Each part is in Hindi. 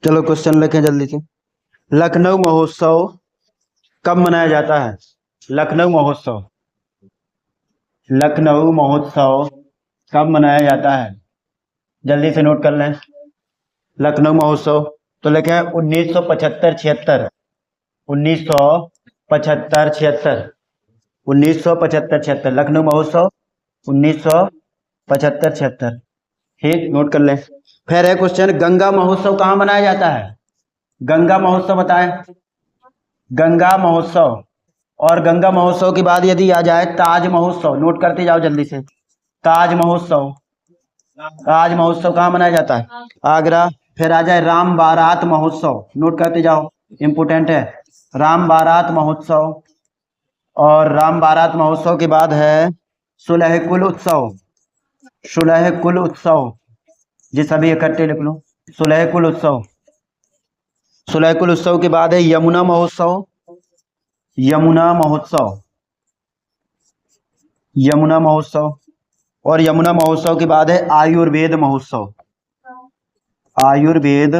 चलो क्वेश्चन लिखें जल्दी से। लखनऊ महोत्सव कब मनाया जाता है? लखनऊ महोत्सव, लखनऊ महोत्सव कब मनाया जाता है? जल्दी से नोट कर लें। लखनऊ महोत्सव तो लिखें 1975-76, 1975-76, 1975-76 लखनऊ महोत्सव 1975-76। ठीक, नोट कर लें। फिर है क्वेश्चन, गंगा महोत्सव कहाँ मनाया जाता है? गंगा महोत्सव बताएं। गंगा महोत्सव, और गंगा महोत्सव के बाद यदि आ जाए ताज महोत्सव, नोट करते जाओ जल्दी से। ताज महोत्सव, ताज महोत्सव कहाँ मनाया जाता है? आगरा। फिर आ जाए राम बारात महोत्सव, नोट करते जाओ, इंपोर्टेंट है। राम बारात महोत्सव, और राम बारात महोत्सव के बाद है सुलह-ए-कुल उत्सव, सुलह-ए-कुल उत्सव, जी सभी इकट्ठे लिख लो, सुलह-ए-कुल उत्सव। सुलह-ए-कुल उत्सव के बाद है यमुना महोत्सव, यमुना महोत्सव, यमुना महोत्सव, और यमुना महोत्सव के बाद है आयुर्वेद महोत्सव, आयुर्वेद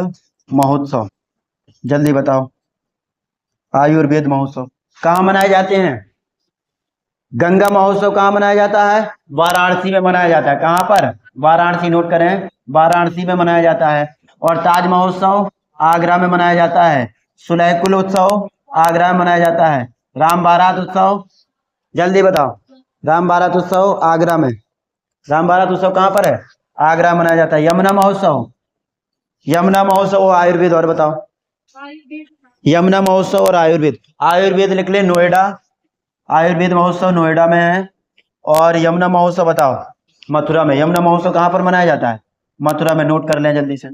महोत्सव। जल्दी बताओ, आयुर्वेद महोत्सव कहाँ मनाए जाते हैं? गंगा महोत्सव कहाँ मनाया जाता है? वाराणसी में मनाया जाता है। कहाँ पर? वाराणसी, नोट करें, वाराणसी में मनाया जाता है। और ताज महोत्सव आगरा में मनाया जाता है। सुलह-ए-कुल उत्सव आगरा में मनाया जाता है। राम बारात उत्सव, जल्दी बताओ, राम बारात उत्सव आगरा में, राम बारात उत्सव कहाँ पर है? आगरा में मनाया जाता है। यमुना महोत्सव, यमुना महोत्सव और आयुर्वेद, और बताओ। यमुना महोत्सव और आयुर्वेद, आयुर्वेद लिख ले नोएडा, आयुर्वेद महोत्सव नोएडा में है। और यमुना महोत्सव बताओ मथुरा में। यमुना महोत्सव कहाँ पर मनाया जाता है? मथुरा में, नोट कर लें जल्दी से,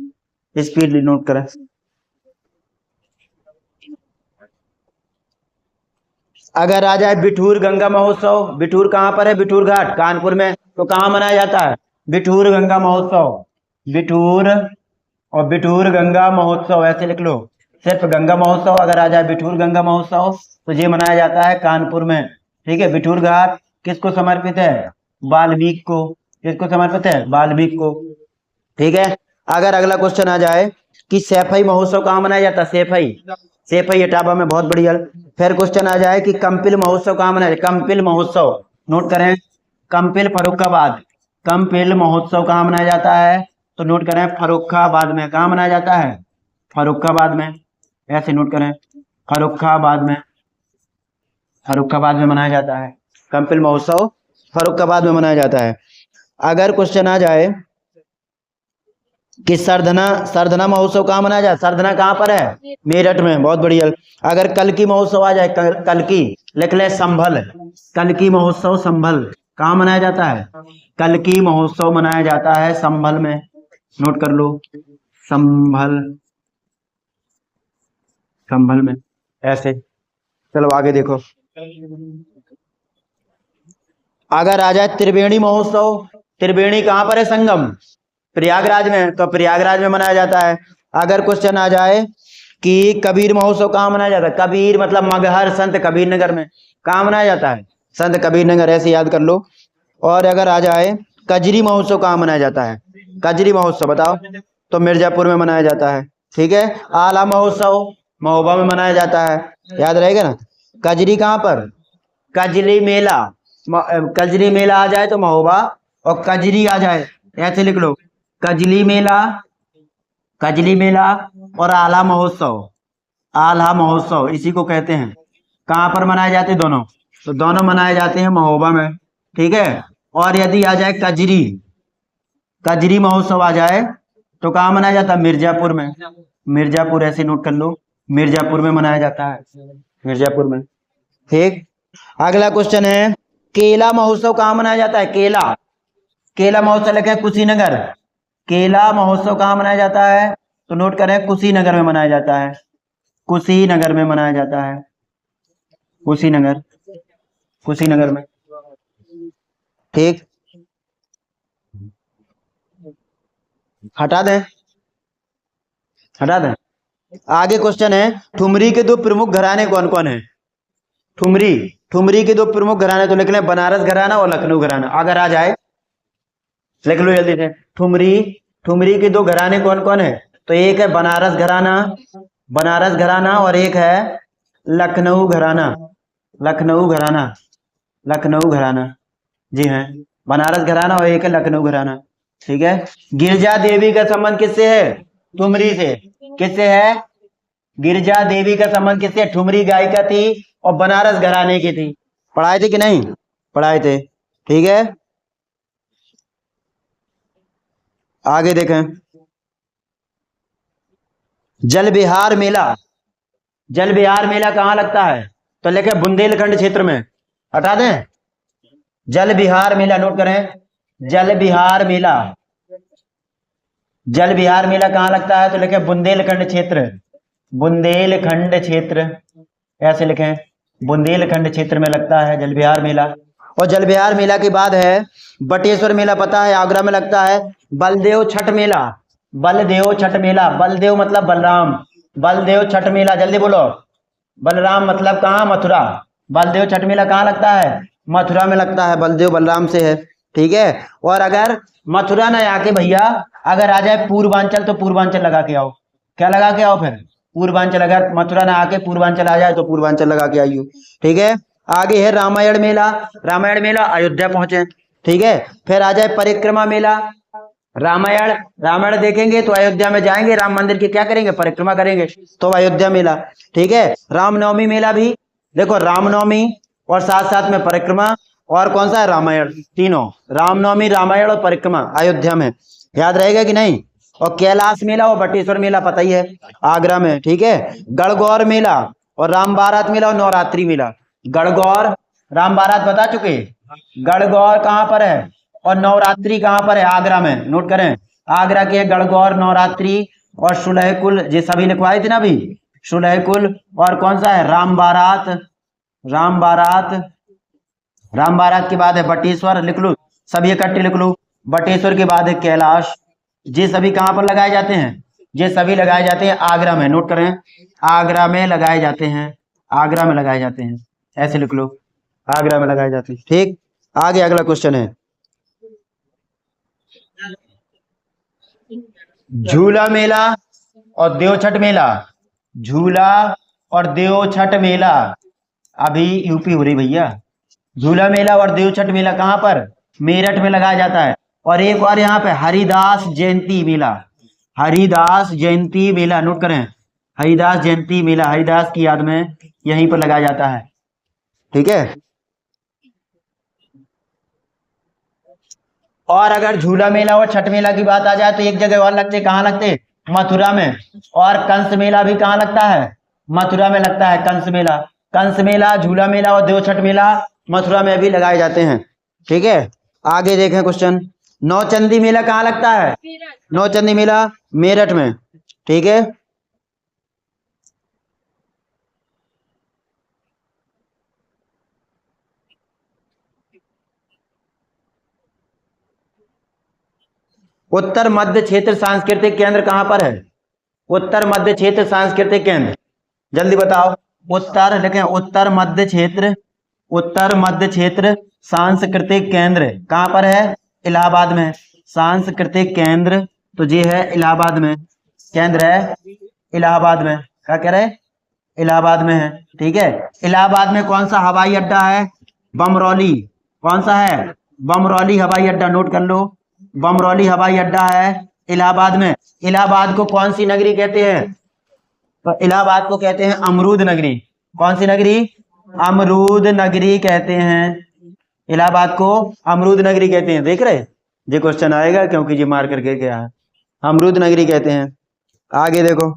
स्पीडली नोट करें। अगर आ जाए बिठूर गंगा महोत्सव, बिठूर कहाँ पर है? बिठूर घाट कानपुर में, तो कहाँ मनाया जाता है? बिठूर गंगा महोत्सव, बिठूर, और बिठूर गंगा महोत्सव ऐसे लिख लो, सिर्फ गंगा महोत्सव। अगर आ जाए बिठूर गंगा महोत्सव तो ये मनाया जाता है कानपुर में। ठीक है, बिठूर घाट किसको समर्पित है? वाल्मीकि को। किसको समर्पित है? वाल्मीकि को। ठीक है। अगर अगला क्वेश्चन आ जाए कि सैफई महोत्सव कहाँ मनाया जाता है? सैफई, सैफई इटावा में, बहुत बढ़िया। फिर क्वेश्चन आ जाए कि कंपिल महोत्सव कहाँ मनाया जाता है? कंपिल महोत्सव, नोट करें, कंपिल फर्रुखाबाद, कंपिल महोत्सव कहाँ मनाया जाता है? तो नोट करें फर्रुखाबाद में। कहाँ मनाया जाता है? फर्रुखाबाद में, ऐसे नोट करें, फर्रुखाबाद में, फर्रुखाबाद में मनाया जाता है। कंपिल महोत्सव फर्रुखाबाद में मनाया जाता है। अगर क्वेश्चन आ जाए कि सरधना, सरधना महोत्सव कहाँ मनाया जाए? सरधना कहाँ पर है? मेरठ में, बहुत बढ़िया। अगर कल्की महोत्सव आ जाए, कल्की लिख ले संभल, कल्की महोत्सव संभल कहाँ मनाया जाता है? कल्की महोत्सव मनाया जाता है संभल में, नोट कर लो, संभल, संभल में, ऐसे। चलो आगे देखो। अगर आ जाए त्रिवेणी महोत्सव, त्रिवेणी कहाँ पर है? संगम, प्रयागराज में, तो प्रयागराज में मनाया जाता है। अगर क्वेश्चन आ जाए कि कबीर महोत्सव कहाँ मनाया जाता है? कबीर मतलब मगहर, संत कबीर नगर में। कहाँ मनाया जाता है? संत कबीर नगर, ऐसे याद कर लो। और अगर आ जाए कजरी महोत्सव कहाँ मनाया जाता है? कजरी महोत्सव बताओ, तो मिर्जापुर में मनाया जाता है। ठीक है। आला महोत्सव महोबा में मनाया जाता है, याद रहेगा ना। कजरी कहाँ पर? कजली मेला, कजरी मेला आ जाए तो महोबा, और कजरी आ जाए ऐसे लिख लो, कजली मेला, कजली मेला, और आला महोत्सव, आला महोत्सव इसी को कहते हैं। कहाँ पर मनाए जाते हैं दोनों? तो दोनों मनाए जाते हैं महोबा में। ठीक है। और यदि आ जाए कजरी, कजरी महोत्सव आ जाए तो कहाँ मनाया जाता है? मिर्जापुर में, मिर्जापुर ऐसे नोट कर लो, मिर्जापुर में मनाया जाता है, मिर्जापुर में। ठीक। अगला क्वेश्चन है केला महोत्सव कहाँ मनाया जाता है? केला, केला महोत्सव लिखे कुशीनगर, केला महोत्सव कहाँ मनाया जाता है? तो नोट करें कुशीनगर में मनाया जाता है, कुशीनगर में मनाया जाता है, कुशीनगर, कुशीनगर में। ठीक, हटा दें, हटा दें। आगे क्वेश्चन है ठुमरी के दो प्रमुख घराने कौन कौन है? ठुमरी, ठुमरी के दो प्रमुख घराने तो लिख लें, बनारस घराना और लखनऊ घराना। अगर आ जाए लिख लो जल्दी से। ठुमरी, ठुमरी के दो घराने कौन कौन है? तो एक है बनारस घराना, बनारस घराना, और एक है लखनऊ घराना, लखनऊ घराना, लखनऊ घराना। जी हाँ, बनारस घराना और एक है लखनऊ घराना। ठीक है। गिरजा देवी का संबंध किससे है? ठुमरी से। किससे है? गिरजा देवी का संबंध किससे? ठुमरी गायिका थी और बनारस घराने की थी। पढ़ाए थे कि नहीं? पढ़ाए थे। ठीक है, आगे देखें। जल विहार मेला, जल विहार मेला कहाँ लगता है? तो लिखे बुंदेलखंड क्षेत्र में। हटा दें, जल विहार मेला नोट करें। जल विहार मेला, जल विहार मेला कहाँ लगता है? तो लिखे बुंदेलखंड क्षेत्र, बुंदेलखंड क्षेत्र, ऐसे लिखें, बुंदेलखंड क्षेत्र में लगता है जल विहार मेला। और जल विहार मेला के बाद है बटेश्वर मेला, पता है, आगरा में लगता है। बलदेव छठ मेला, बलदेव छठ मेला, बलदेव मतलब बलराम, बलदेव छठ मेला, जल्दी बोलो। बलराम मतलब कहाँ? मथुरा। बलदेव छठ मेला कहाँ लगता है? मथुरा में लगता है, बलदेव बलराम से है। ठीक है। और अगर मथुरा ना आके भैया अगर आ जाए पूर्वांचल, तो पूर्वांचल लगा के आओ। क्या लगा के आओ? फिर पूर्वांचल। अगर मथुरा ना आके पूर्वांचल आ जाए तो पूर्वांचल लगा के आइयो। ठीक है। आगे है रामायण मेला, रामायण मेला अयोध्या पहुंचे। ठीक है। फिर आ जाए परिक्रमा मेला। रामायण, रामायण देखेंगे तो अयोध्या में जाएंगे, राम मंदिर की क्या करेंगे? परिक्रमा करेंगे, तो अयोध्या मेला। ठीक है। रामनवमी मेला भी देखो, रामनवमी और साथ साथ में परिक्रमा, और कौन सा है? रामायण। तीनों, रामनवमी, रामायण और परिक्रमा अयोध्या में। याद रहेगा कि नहीं? और कैलाश मेला और बटेश्वर मेला पता ही है, आगरा में। ठीक है। गणगौर मेला और राम बारात मेला और नवरात्रि मेला। गणगौर, राम बारात बता चुके। गणगौर कहाँ पर है और नवरात्रि कहाँ पर है? आगरा में। नोट करें, आगरा के गणगौर, नवरात्रि और सुलहकुल, ये सभी लिखवाए थे ना अभी। सुलहकुल, और कौन सा है? राम बारात, राम बारात, राम बारात के बाद है बटेश्वर, लिख लो सभी इकट्ठे लिख लो। बटेश्वर के बाद है कैलाश। ये सभी कहाँ पर लगाए जाते हैं? ये सभी लगाए जाते हैं आगरा में। नोट करें, आगरा में लगाए जाते हैं, आगरा में लगाए जाते हैं, ऐसे लिख लो, आगरा में लगाए जाते हैं। ठीक। आगे अगला क्वेश्चन है, झूला मेला और देवछठ मेला। झूला और देवछठ मेला अभी यूपी हो रही भैया। झूला मेला और देवछठ मेला कहाँ पर? मेरठ में लगाया जाता है। और एक और यहाँ पे हरिदास जयंती मेला, हरिदास जयंती मेला, नोट करें, हरिदास जयंती मेला, हरिदास की याद में यहीं पर लगाया जाता है। ठीक है। और अगर झूला मेला और छठ मेला की बात आ जाए तो एक जगह और लगते, कहाँ लगते? मथुरा में। और कंस मेला भी कहाँ लगता है? मथुरा में लगता है कंस मेला। कंस मेला, झूला मेला और देवछठ मेला मथुरा में भी लगाए जाते हैं। ठीक है। आगे देखें क्वेश्चन, नौचंदी मेला कहाँ लगता है? नौचंदी मेला मेरठ में। ठीक है। उत्तर मध्य क्षेत्र सांस्कृतिक केंद्र कहाँ पर है? उत्तर मध्य क्षेत्र सांस्कृतिक केंद्र, जल्दी बताओ। उत्तर लिखें, उत्तर मध्य क्षेत्र, उत्तर मध्य क्षेत्र सांस्कृतिक केंद्र कहाँ पर है? इलाहाबाद में। सांस्कृतिक केंद्र तो ये है इलाहाबाद में, केंद्र है इलाहाबाद में। क्या कह रहे? इलाहाबाद में है। ठीक है। इलाहाबाद में कौन सा हवाई अड्डा है? बमरौली। कौन सा है? बमरौली हवाई अड्डा, नोट कर लो, बमरौली हवाई अड्डा है इलाहाबाद में। इलाहाबाद को कौन सी नगरी कहते हैं? तो इलाहाबाद को कहते हैं अमरूद नगरी। कौन सी नगरी? अमरूद नगरी कहते हैं। इलाहाबाद को अमरूद नगरी कहते हैं। देख रहे, ये क्वेश्चन आएगा क्योंकि ये मार करके गया है, अमरूद नगरी कहते हैं। आगे देखो,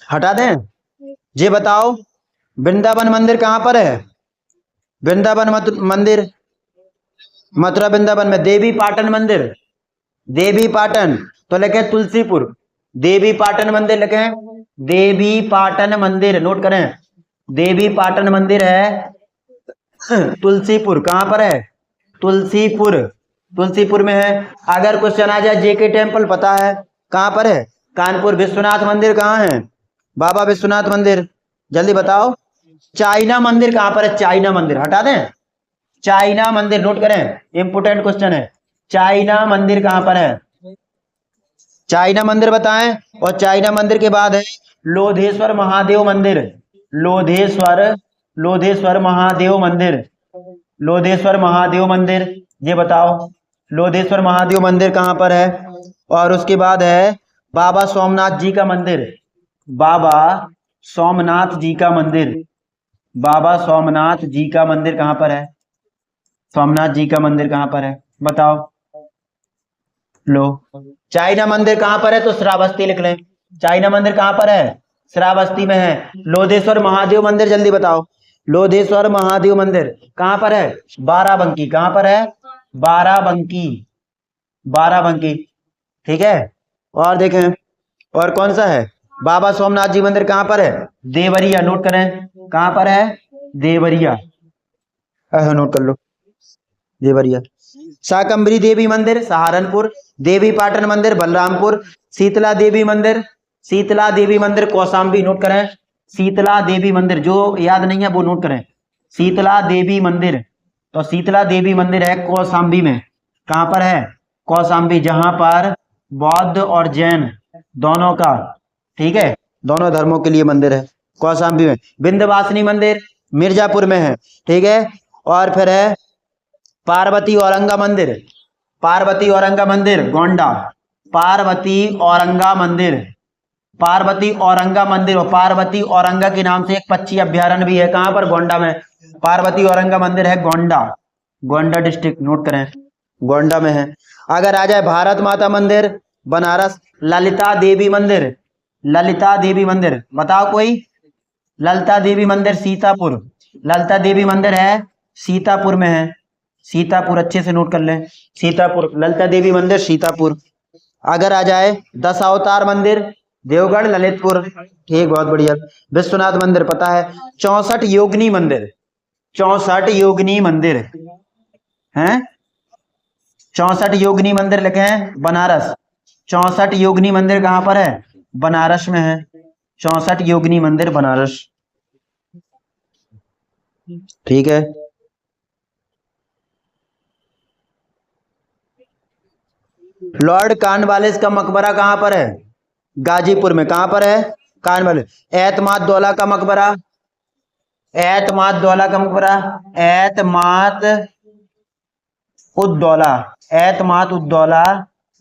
हटा दें, ये बताओ वृंदावन मंदिर कहाँ पर है? वृंदावन मंदिर मथुरा वृंदावन में। देवी पाटन मंदिर, देवी पाटन तो लिखे तुलसीपुर, देवी पाटन मंदिर लिखे, देवी पाटन मंदिर, नोट करें, देवी पाटन मंदिर है तुलसीपुर। कहाँ पर है? तुलसीपुर, तुलसीपुर में है। अगर क्वेश्चन आ जाए जेके टेम्पल, पता है कहाँ पर है? कानपुर। विश्वनाथ मंदिर कहाँ है? बाबा विश्वनाथ मंदिर, जल्दी बताओ। चाइना मंदिर कहां पर है? चाइना मंदिर हटा दें, चाइना मंदिर नोट करें, इंपोर्टेंट क्वेश्चन है। चाइना मंदिर कहां पर है? चाइना मंदिर बताएं। और चाइना मंदिर के बाद है लोधेश्वर महादेव मंदिर, लोधेश्वर महादेव मंदिर, लोधेश्वर महादेव मंदिर, ये बताओ लोधेश्वर महादेव मंदिर कहां पर है? और उसके बाद है बाबा सोमनाथ जी का मंदिर, बाबा सोमनाथ जी का मंदिर, बाबा सोमनाथ जी का मंदिर कहां पर है? सोमनाथ जी का मंदिर कहां पर है बताओ? लो, चाइना मंदिर कहां पर है? तो श्रावस्ती लिख लें। चाइना मंदिर कहां पर है? श्रावस्ती में है। लोधेश्वर महादेव मंदिर जल्दी बताओ, लोधेश्वर महादेव मंदिर कहां पर है? बाराबंकी। कहां पर है? बाराबंकी, बाराबंकी, ठीक है। और देखें और कौन सा है? बाबा सोमनाथ जी मंदिर कहां पर है? देवरिया, नोट करें, कहां पर है? देवरिया, नोट कर लो, देवरिया। शाकंभरी देवी मंदिर सहारनपुर, देवी पाटन मंदिर बलरामपुर, शीतला देवी मंदिर, शीतला देवी मंदिर कौशाम्बी, नोट करें, शीतला देवी मंदिर, जो याद नहीं है वो नोट करें, शीतला देवी मंदिर। तो शीतला देवी मंदिर है कौशाम्बी में। कहां पर है? कौशाम्बी, जहां पर बौद्ध और जैन दोनों का, ठीक है, दोनों धर्मों के लिए मंदिर है, कौशाम्बी में। विंध्यवासिनी मंदिर मिर्जापुर में है, ठीक है। और फिर है पार्वती औरंगा मंदिर, पार्वती औरंगा मंदिर गोंडा, पार्वती औरंगा मंदिर, पार्वती औरंगा मंदिर। और पार्वती औरंगा के नाम से एक पक्षी अभ्यारण्य भी है, कहां पर? गोंडा में। पार्वती औरंगा मंदिर है गोंडा, गोंडा डिस्ट्रिक्ट, नोट करें, गोंडा में है। अगर आ जाए भारत माता मंदिर बनारस, ललिता देवी मंदिर, ललिता देवी मंदिर बताओ कोई? ललिता देवी मंदिर सीतापुर, ललिता देवी मंदिर है सीतापुर में है, सीतापुर, अच्छे से नोट कर लें, सीतापुर, ललिता देवी मंदिर सीतापुर। अगर आ जाए दशावतार मंदिर देवगढ़ ललितपुर, ठीक, बहुत बढ़िया। विश्वनाथ मंदिर पता है। 64 योगिनी मंदिर, 64 योगिनी मंदिर हैं, 64 योगिनी मंदिर लिखे हैं बनारस। 64 योगिनी मंदिर कहां पर है? बनारस में है, 64 योगिनी मंदिर बनारस, ठीक है। लॉर्ड कॉर्नवालिस का मकबरा कहां पर है? गाजीपुर में। कहां पर है? कॉर्नवालिस। एतमाद दौला का मकबरा, एतमाद दौला का मकबरा, एतमाद उद्दौला, एतमाद उद्दौला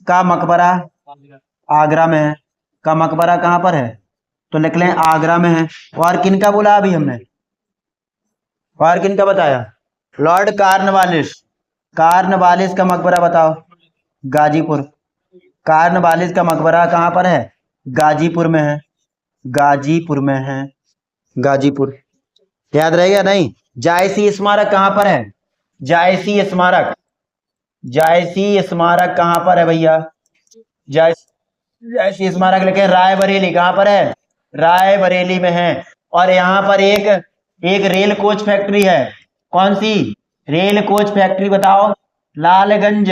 का मकबरा आगरा में है, का मकबरा कहां पर है? तो लिख लें आगरा में है। और किनका बोला अभी हमने? और किनका बताया? लॉर्ड कॉर्नवालिस, कॉर्नवालिस का मकबरा बताओ? गाजीपुर। कॉर्नवालिस का मकबरा कहां पर है? गाजीपुर में है, गाजीपुर में है, गाजीपुर, याद रहेगा नहीं? जायसी स्मारक कहां पर है? जायसी स्मारक, जायसी स्मारक कहां पर है भैया? जायसी स्मारक लिखे रायबरेली, कहां पर है? रायबरेली में है। और यहां पर एक रेल कोच फैक्ट्री है, कौन सी? रेल कोच फैक्ट्री बताओ? लालगंज,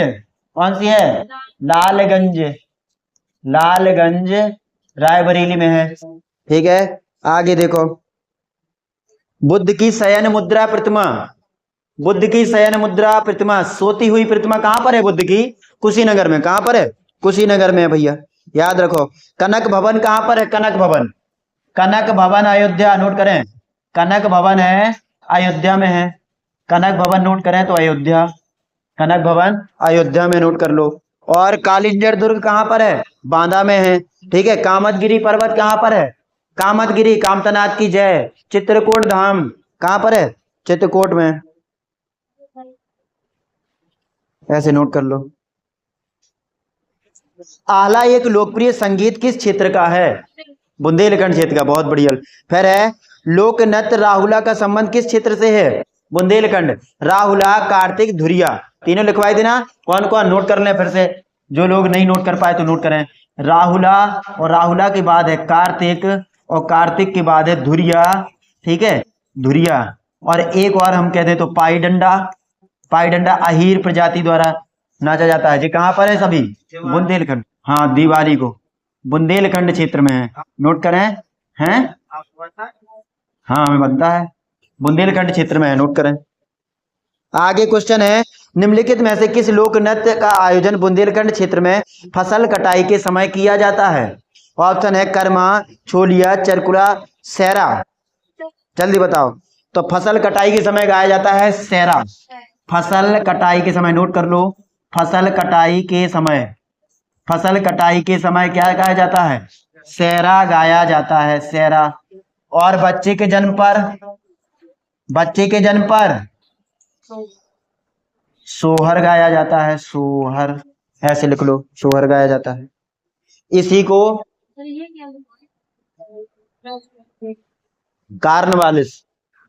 कौन सी है? लालगंज, लालगंज रायबरेली में है, ठीक है। आगे देखो, बुद्ध की शयन मुद्रा प्रतिमा, बुद्ध की शयन मुद्रा प्रतिमा, सोती हुई प्रतिमा कहां पर है बुद्ध की? कुशीनगर में। कहां पर है? कुशीनगर में है भैया, याद रखो। कनक भवन कहां पर है? कनक भवन, कनक भवन अयोध्या, नोट करें, कनक भवन है अयोध्या में है, कनक भवन नोट करें तो अयोध्या, कनक भवन अयोध्या में, नोट कर लो। और कालिंजर दुर्ग कहां पर है? बांदा में है, ठीक है। कामतगिरी पर्वत कहां पर है? कामतगिरी, कामतनाथ की जय, चित्रकूट धाम कहां पर है? चित्रकूट में, ऐसे नोट कर लो। आला एक लोकप्रिय संगीत किस क्षेत्र का है? बुंदेलखंड क्षेत्र का, बहुत बढ़िया। फिर है लोक नृत्य राहुला का संबंध किस क्षेत्र से है? बुंदेलखंड। राहुला, कार्तिक, धुरिया, तीनों लिखवाई देना। कौन कौन? नोट कर लें फिर से, जो लोग नहीं नोट कर पाए तो नोट करें। राहुला, और राहुला के बाद है कार्तिक, और कार्तिक के बाद है धुरिया, ठीक है, धुरिया। और एक और हम कह दें तो पाई डंडा, पाई डंडा अहीर प्रजाति द्वारा नाचा जाता है। जी कहां पर है सभी? बुंदेलखंड, हाँ, दिवाली को बुंदेलखंड क्षेत्र में है, नोट करें। हैं? हाँ हमें बनता है, बुंदेलखंड क्षेत्र में है, नोट करें। आगे क्वेश्चन है, निम्नलिखित में से किस लोक नृत्य का आयोजन बुंदेलखंड क्षेत्र में फसल कटाई के समय किया जाता है? ऑप्शन है कर्मा, छोलिया, चरकुला, सेरा। जल्दी बताओ। तो फसल कटाई के समय गाया जाता है सेरा। फसल कटाई के समय, नोट कर लो, फसल कटाई के समय, फसल कटाई के समय क्या गाया जाता है? सेरा गाया जाता है, सेरा। और बच्चे के जन्म पर, बच्चे के जन्म पर सोहर गाया जाता है, सोहर, ऐसे लिख लो, सोहर गाया जाता है। इसी को कार्नवालिस,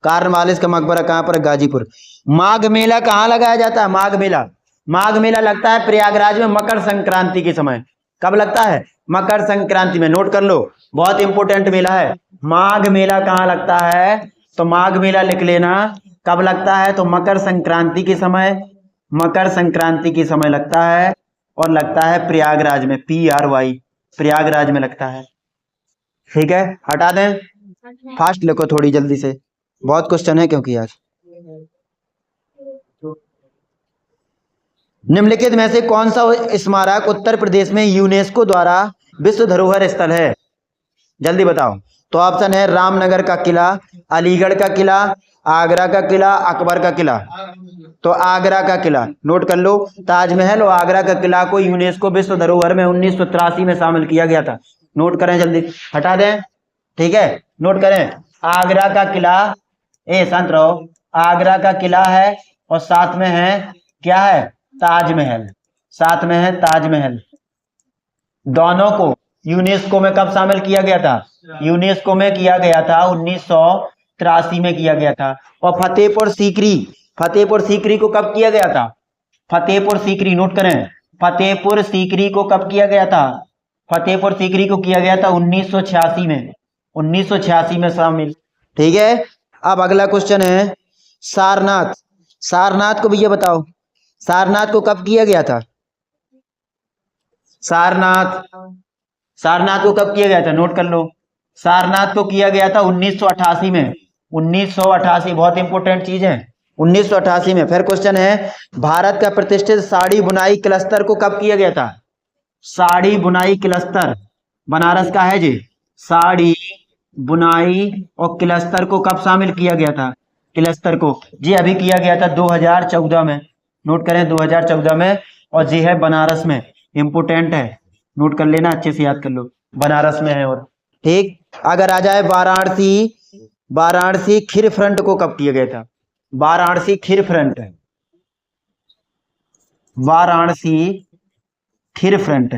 कार्नवालिस का मकबरा कहाँ पर? गाजीपुर। माघ मेला कहाँ लगाया जाता है? माघ मेला, माघ मेला लगता है प्रयागराज में मकर संक्रांति के समय। कब लगता है? मकर संक्रांति में, नोट कर लो, बहुत इंपोर्टेंट मेला है। माघ मेला कहाँ लगता है? तो माघ मेला लिख लेना। कब लगता है? तो मकर संक्रांति के समय, मकर संक्रांति के समय लगता है, और लगता है प्रयागराज में, PRY, प्रयागराज में लगता है। ठीक है, हटा दें, फास्ट लिखो थोड़ी जल्दी से, बहुत क्वेश्चन है क्योंकि आज। निम्नलिखित में से कौन सा स्मारक उत्तर प्रदेश में यूनेस्को द्वारा विश्व धरोहर स्थल है? जल्दी बताओ। तो ऑप्शन है रामनगर का किला, अलीगढ़ का किला, आगरा का किला, अकबर का किला। तो आगरा का किला, नोट कर लो। ताजमहल और आगरा का किला को यूनेस्को विश्व धरोहर में 1983 में शामिल किया गया था। नोट करें जल्दी, हटा दें, ठीक है, नोट करें। आगरा का किला, शांत रहो, आगरा का किला है, और साथ में है क्या है? ताजमहल, साथ में है ताजमहल। दोनों को यूनेस्को में कब शामिल किया गया था? यूनेस्को में किया गया था 1983 में किया गया था। और फतेहपुर सीकरी, फतेहपुर सीकरी को कब किया गया था? फतेहपुर सीकरी, नोट करें, फतेहपुर सीकरी को कब किया गया था? फतेहपुर सीकरी को किया गया था 1986 में, 1986 में शामिल। ठीक है, अब अगला क्वेश्चन है सारनाथ, सारनाथ को भैया बताओ, सारनाथ को कब किया गया था? सारनाथ, सारनाथ को कब किया गया था? नोट कर लो, सारनाथ को किया गया था 1988 में, 1988, बहुत इंपोर्टेंट चीज है, 1988 में। फिर क्वेश्चन है भारत का प्रतिष्ठित साड़ी बुनाई क्लस्टर को कब किया गया था? साड़ी बुनाई क्लस्टर, बनारस का है जी, साड़ी बुनाई और क्लस्टर को कब शामिल किया गया था? क्लस्टर को जी अभी किया गया था 2014 में, नोट करें 2014 में, और जी है बनारस में, इंपोर्टेंट है, नोट कर लेना, अच्छे से याद कर लो, बनारस में है। और ठीक, अगर आ जाए वाराणसी, वाराणसी खीर फ्रंट को कब किया गया था? वाराणसी खीर फ्रंट है, वाराणसी खीर फ्रंट,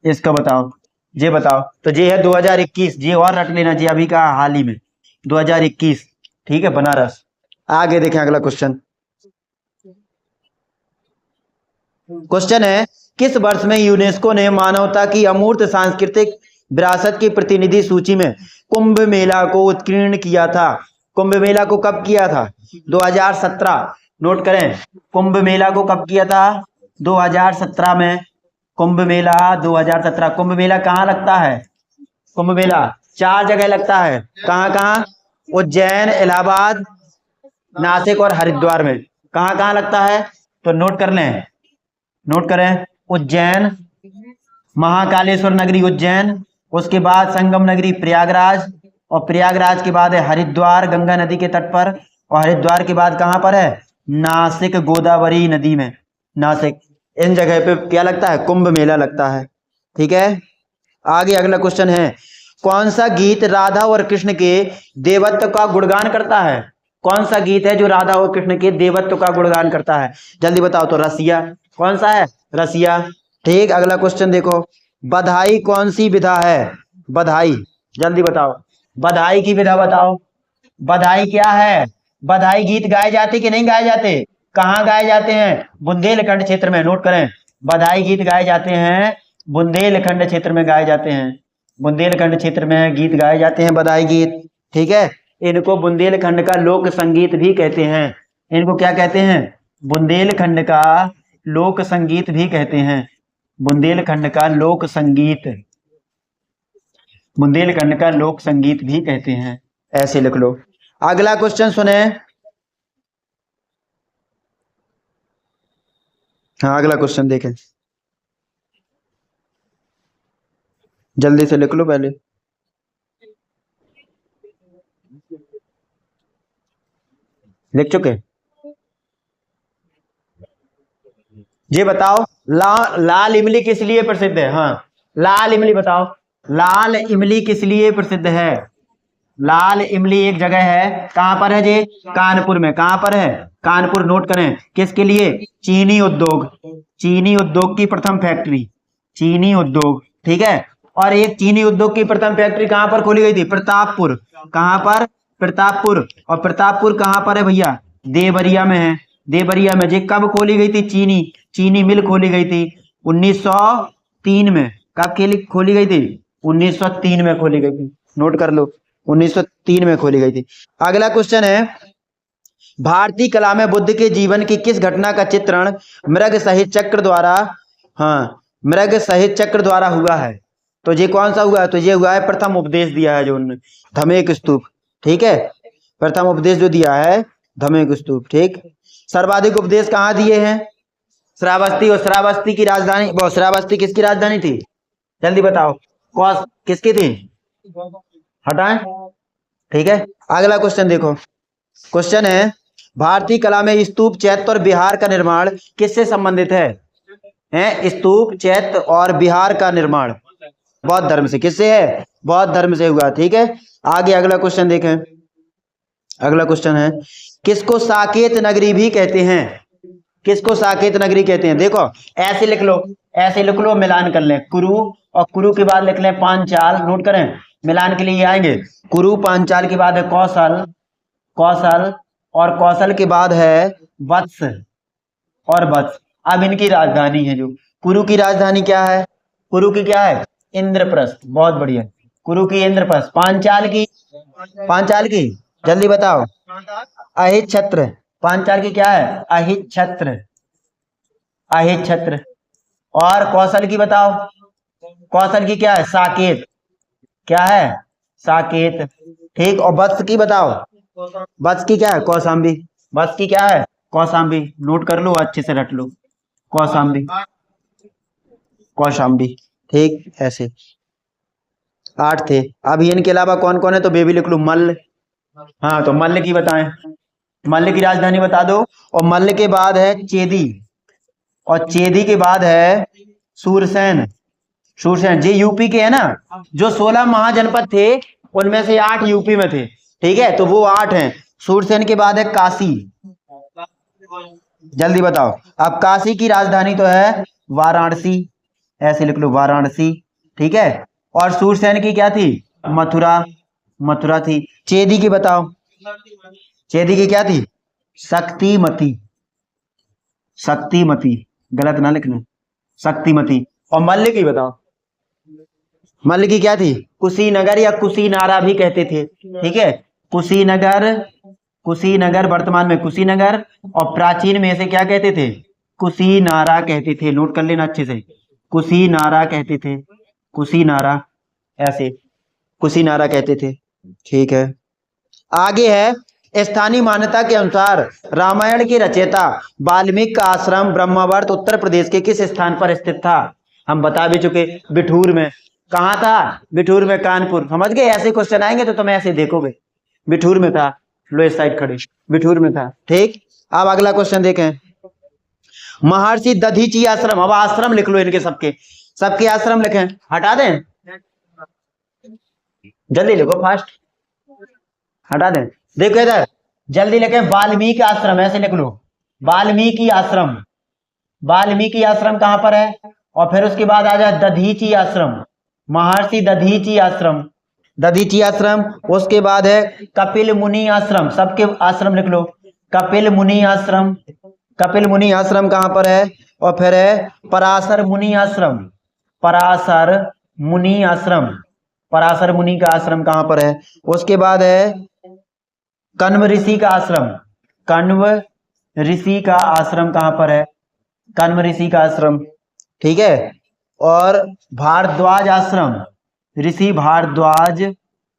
इसका बताओ, ये बताओ। तो ये है 2021, ये और रट लेना जी, अभी का हाल ही में 2021, ठीक है, बनारस। आगे देखें अगला क्वेश्चन, क्वेश्चन है किस वर्ष में यूनेस्को ने मानवता की अमूर्त सांस्कृतिक विरासत की प्रतिनिधि सूची में कुंभ मेला को उत्कीर्ण किया था? कुंभ मेला को कब किया था? 2017, नोट करें, कुंभ मेला को कब किया था? 2017 में, कुंभ मेला 2017। कुंभ मेला कहाँ लगता है? कुंभ मेला 4 जगह लगता है, कहाँ कहाँ? उज्जैन, इलाहाबाद, नासिक और हरिद्वार में। कहाँ कहाँ लगता है? तो नोट कर लें, नोट करें, उज्जैन, महाकालेश्वर नगरी उज्जैन, उसके बाद संगम नगरी प्रयागराज, और प्रयागराज के बाद है हरिद्वार गंगा नदी के तट पर, और हरिद्वार के बाद कहाँ पर है? नासिक गोदावरी नदी में, नासिक। इन जगह पे क्या लगता है? कुंभ मेला लगता है। ठीक है, आगे अगला क्वेश्चन है कौन सा गीत राधा और कृष्ण के देवत्व का गुणगान करता है? कौन सा गीत है जो राधा और कृष्ण के देवत्व का गुणगान करता है? जल्दी बताओ। तो रसिया, कौन सा है? रसिया। ठीक, अगला क्वेश्चन देखो, बधाई कौन सी विधा है? बधाई, जल्दी बताओ, बधाई की विधा बताओ। बधाई क्या है? बधाई गीत गाए जाते कि नहीं गाए जाते? कहाँ गाए जाते हैं? बुंदेलखंड क्षेत्र में, नोट करें, बधाई गीत गाए जाते हैं बुंदेलखंड क्षेत्र में गाए जाते हैं, बुंदेलखंड क्षेत्र में गीत गाए जाते हैं बधाई गीत। ठीक है, इनको बुंदेलखंड का लोक संगीत भी कहते हैं। इनको क्या कहते हैं? बुंदेलखंड का लोक संगीत भी कहते हैं, बुंदेलखंड का लोक संगीत, बुंदेलखंड का लोक संगीत भी कहते हैं, ऐसे लिख लो। अगला क्वेश्चन सुने। हाँ अगला क्वेश्चन देखें, जल्दी से लिख लो पहले। लिख चुके? ये बताओ लाल इमली किस लिए प्रसिद्ध है? हाँ लाल इमली बताओ, लाल इमली किस लिए प्रसिद्ध है? लाल इमली एक जगह है, कहां पर है जी? कानपुर में। कहां पर है? कानपुर। नोट करें, किसके लिए? चीनी उद्योग, चीनी उद्योग की प्रथम फैक्ट्री, चीनी उद्योग, ठीक है। और एक चीनी उद्योग की प्रथम फैक्ट्री कहां पर खोली गई थी? प्रतापपुर। कहां पर? प्रतापपुर। और प्रतापपुर कहां पर है भैया? देवरिया में है, देवरिया में। जी कब खोली गई थी? चीनी मिल खोली गई थी 1903 में। कब खोली गई थी? 1903 में खोली गई थी, नोट कर लो, 1903 में खोली गई थी। अगला क्वेश्चन है, भारतीय कला में बुद्ध के जीवन की किस घटना का चित्रण मृग सहित चक्र द्वारा, हाँ मृग सहित चक्र द्वारा हुआ है? तो ये कौन सा हुआ है? तो ये हुआ है प्रथम उपदेश दिया है जो उन्होंने, धमेक स्तूप, ठीक है। प्रथम उपदेश जो दिया है धमेक स्तूप, ठीक। सर्वाधिक उपदेश कहाँ दिए हैं? श्रावस्ती। और श्रावस्ती की राजधानी, वो श्रावस्ती किसकी राजधानी थी? जल्दी बताओ, कौन किसकी थी? हटाएं, ठीक है। अगला क्वेश्चन देखो, क्वेश्चन है, भारतीय कला में स्तूप, चैत्य और विहार का निर्माण किससे संबंधित है? स्तूप, चैत्य और विहार का निर्माण बौद्ध धर्म से। किससे है? बौद्ध धर्म से हुआ, ठीक है। आगे अगला क्वेश्चन देखें, अगला क्वेश्चन है, किसको साकेत नगरी भी कहते हैं? किसको साकेत नगरी कहते हैं? देखो ऐसे लिख लो, ऐसे लिख लो, मिलान कर लें, कुरु और कुरु के बाद लिख लें पांचाल। नोट करें, मिलान के लिए आएंगे। कुरु, पांचाल के बाद है कौशल, कौशल, और कौशल के बाद है वत्स और वत्स। अब इनकी राजधानी है, जो कुरु की राजधानी क्या है? कुरु की क्या है? इंद्रप्रस्थ। बहुत बढ़िया, कुरु की इंद्रप्रस्थ। पांचाल की, पांचाल की जल्दी बताओ। अहिच्छत्र। पांचाल की क्या है? अहिच्छत्र, अहिच्छत्र। और कौशल की बताओ, कौशल की क्या है? साकेत। क्या है? साकेत, ठीक। और वत्स की बताओ, वत्स की क्या है? कौशाम्बी। वत्स की क्या है? कौशाम्बी। नोट कर लो, अच्छे से रट लो, कौशाम्बी, कौशाम्बी, ठीक। ऐसे 8 थे। अब इनके अलावा कौन कौन है? तो बेबी लिख लो, मल्ल। हाँ तो मल्ल की बताएं, मल्ल की राजधानी बता दो। और मल्ल के बाद है चेदी, और चेदी के बाद है सूरसेन। सूरसेन जी यूपी के है ना, जो 16 महाजनपद थे उनमें से 8 यूपी में थे, ठीक है। तो वो 8 हैं। सूरसेन के बाद है काशी। जल्दी बताओ, अब काशी की राजधानी तो है वाराणसी, ऐसे लिख लो, वाराणसी, ठीक है। और सूरसेन की क्या थी? मथुरा, मथुरा थी। चेदी की बताओ, चेदी की क्या थी? शक्तिमती, शक्तिमती, गलत ना लिखना, शक्तिमती। और मल्ल की बताओ, मल्ल की क्या थी? कुशीनगर या कुशीनारा भी कहते थे, ठीक है। कुशीनगर, कुशीनगर, वर्तमान में कुशीनगर, और प्राचीन में इसे क्या कहते थे? कुशीनारा कहते थे। नोट कर लेना अच्छे से, कुशीनारा कहते थे, कुशीनारा, ऐसे कुशीनारा कहते थे, ठीक है। आगे है, स्थानीय मान्यता के अनुसार रामायण के रचयिता वाल्मीकि का आश्रम ब्रह्मावर्त उत्तर प्रदेश के किस स्थान पर स्थित था? हम बता भी चुके, बिठूर में। कहाँ था? बिठूर में, कानपुर। समझ गए? ऐसे क्वेश्चन आएंगे तो तुम ऐसे देखोगे, बिठूर में था, लो इस साइड खड़े, बिठूर में था, ठीक। अब अगला क्वेश्चन देखें, महर्षि दधीची आश्रम। अब आश्रम लिख लो इनके, सबके सबके आश्रम लिखें, हटा दें, जल्दी लिखो, फास्ट, हटा दें। देखो इधर, जल्दी लिखें, वाल्मीकि आश्रम, ऐसे लिख लो, वाल्मीकि आश्रम। वाल्मीकि आश्रम कहां पर है? और फिर उसके बाद आ जाए दधीची आश्रम, महर्षि दधीची आश्रम, दधीची आश्रम। उसके बाद है कपिल मुनि आश्रम, सबके आश्रम लिख लो, कपिल मुनि आश्रम। कपिल मुनि आश्रम कहां पर है? और फिर है पराशर मुनि आश्रम, पराशर मुनि आश्रम, पराशर मुनि का आश्रम कहां पर है? उसके बाद है कण्व ऋषि का आश्रम, कण्व ऋषि का आश्रम कहां पर है? कण्व ऋषि का आश्रम, ठीक है। और भारद्वाज आश्रम, ऋषि भारद्वाज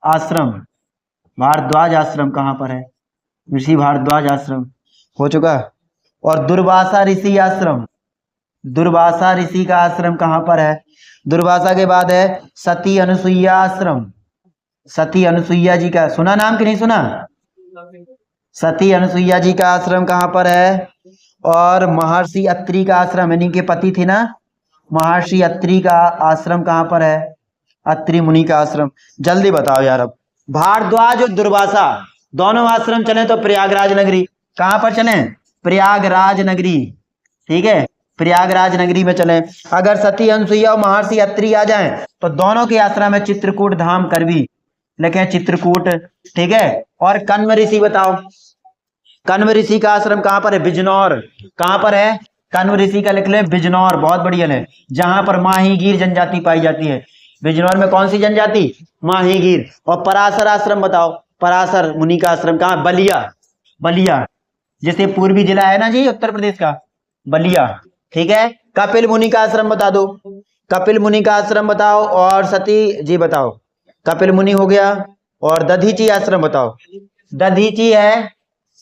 आश्रम, भारद्वाज आश्रम कहाँ पर है? ऋषि भारद्वाज आश्रम हो चुका। और दुर्वासा ऋषि आश्रम, दुर्वासा ऋषि का आश्रम कहाँ पर है? दुर्वासा के बाद है सती अनुसुईया आश्रम, सती अनुसुईया जी का सुना नाम कि नहीं सुना? सती अनुसुईया जी का आश्रम कहाँ पर है? और महर्षि अत्रि का आश्रम, यानी के पति थे ना, महर्षि अत्रि का आश्रम कहाँ पर है? अत्रि मुनि का आश्रम। जल्दी बताओ यार। अब भारद्वाज और दुर्वासा दोनों आश्रम चले तो प्रयागराज नगरी। कहाँ पर चले? प्रयागराज नगरी। ठीक है, प्रयागराज नगरी में चले। अगर सती अनुसुईया और महर्षि अत्रि आ जाएं तो दोनों के आश्रम है चित्रकूट धाम करवी, लिखे चित्रकूट। ठीक है, और कण्व ऋषि बताओ, कण्व ऋषि का आश्रम कहाँ पर है? बिजनौर। कहाँ पर है? कण्व ऋषि का लिख लें बिजनौर, बहुत बढ़िया है, जहां पर माहीगीर जनजाति पाई जाती है। बिजनौर में कौन सी जनजाति? माहीगीर। और पराशर आश्रम बताओ, पराशर मुनि का आश्रम कहाँ? बलिया, बलिया जैसे पूर्वी जिला है ना जी उत्तर प्रदेश का, बलिया। ठीक है, कपिल मुनि का आश्रम बता दो, कपिल मुनि का आश्रम बताओ। और सती जी बताओ, कपिल मुनि हो गया। और दधीची आश्रम बताओ, दधीची है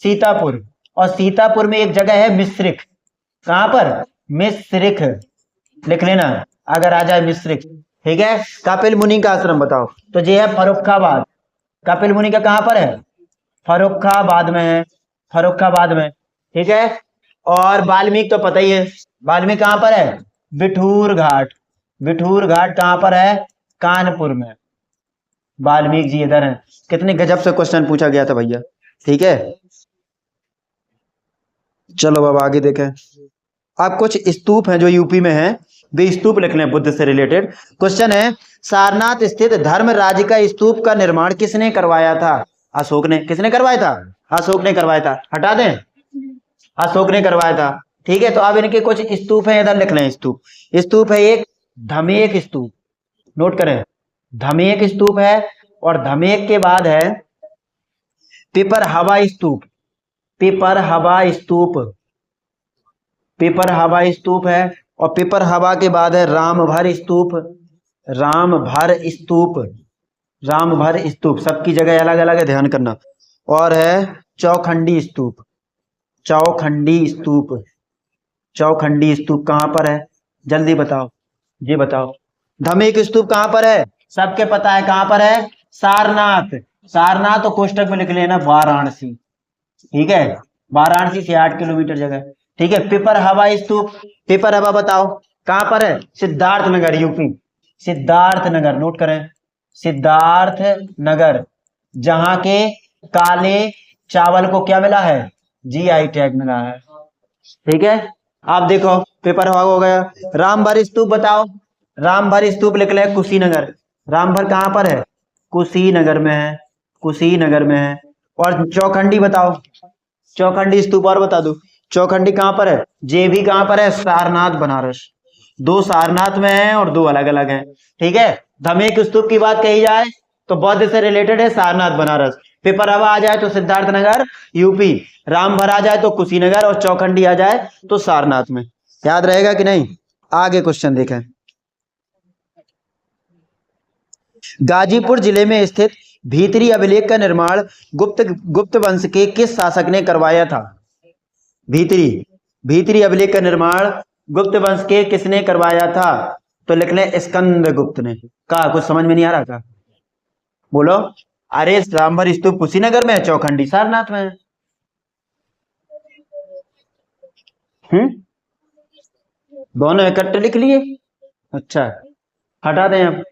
सीतापुर, और सीतापुर में एक जगह है मिश्रिक। कहां पर? मिश्रिक, लिख लेना अगर आ जाए मिश्रिक। ठीक है, कपिल मुनि का आश्रम बताओ, तो ये है फर्रुखाबाद। कपिल मुनि का कहां पर है? फर्रुखाबाद में है, फर्रुखाबाद में। ठीक है, और वाल्मीकि तो पता ही है, वाल्मीकि कहां पर है? बिठूर घाट, बिठूर घाट कहां पर है? कानपुर में। वाल्मीकि जी इधर हैं। कितने गजब से क्वेश्चन पूछा गया था भैया। ठीक है, चलो अब आगे देखें। अब कुछ स्तूप हैं जो यूपी में हैं, वे स्तूप लिख लें बुद्ध से रिलेटेड। क्वेश्चन है, सारनाथ स्थित धर्मराज का स्तूप का निर्माण किसने करवाया था? अशोक ने। किसने करवाया था? अशोक ने करवाया था। हटा दें, अशोक ने करवाया था। ठीक है, तो अब इनके कुछ स्तूप हैं, इधर लिख लें स्तूप। स्तूप है एक धमेक स्तूप, नोट करें, धमेक स्तूप है। और धमेक के बाद है पिपर हवा स्तूप, पिपर हवा स्तूप, पिपर हवा स्तूप है। और पिपर हवा के बाद है रामभर स्तूप, रामभर स्तूप, रामभर स्तूप, सबकी जगह अलग अलग है, ध्यान करना। और है चौखंडी स्तूप, चौखंडी स्तूप, चौखंडी स्तूप कहां पर है? जल्दी बताओ, ये बताओ। धमेक स्तूप कहां पर है? सबके पता है कहां पर है? सारनाथ, सारनाथ तो कोष्टक में लिख लेना वाराणसी। ठीक है, वाराणसी से 8 किलोमीटर जगह। ठीक है, पिपर हवा स्तूप, पिपर हवा बताओ कहां पर है? सिद्धार्थ नगर, यूपी, सिद्धार्थ नगर, नोट करें, सिद्धार्थ नगर, जहां के काले चावल को क्या मिला है? जीआई टैग मिला है। ठीक है, आप देखो पेपर हवा हो गया। रामभर स्तूप बताओ, रामभर स्तूप लिख ले कुशीनगर, रामभर कहां पर है? कुशीनगर में है, कुशीनगर में है। और चौखंडी बताओ, चौखंडी स्तूप और बता दो, चौखंडी कहां पर है? जे भी कहां पर है? सारनाथ बनारस। दो सारनाथ में है और दो अलग अलग हैं। ठीक है, धमेक स्तूप की बात कही जाए तो बौद्ध से रिलेटेड है सारनाथ बनारस, पेपर हवा आ जाए तो सिद्धार्थ नगर यूपी, रामभर आ जाए तो कुशीनगर, और चौखंडी आ जाए तो सारनाथ में। याद रहेगा कि नहीं? आगे क्वेश्चन देखें। गाजीपुर जिले में स्थित भीतरी अभिलेख का निर्माण गुप्त वंश के किस शासक ने करवाया था? भीतरी, भीतरी अभिलेख का निर्माण गुप्त वंश के किसने करवाया था? तो लिख लें स्कंदगुप्त ने। कहा कुछ समझ में नहीं आ रहा था? बोलो। अरे रामभर स्तूप कुशीनगर में है, चौखंडी सारनाथ में है। दोनों इकट्ठे लिख लिए? अच्छा, हटा दें अब।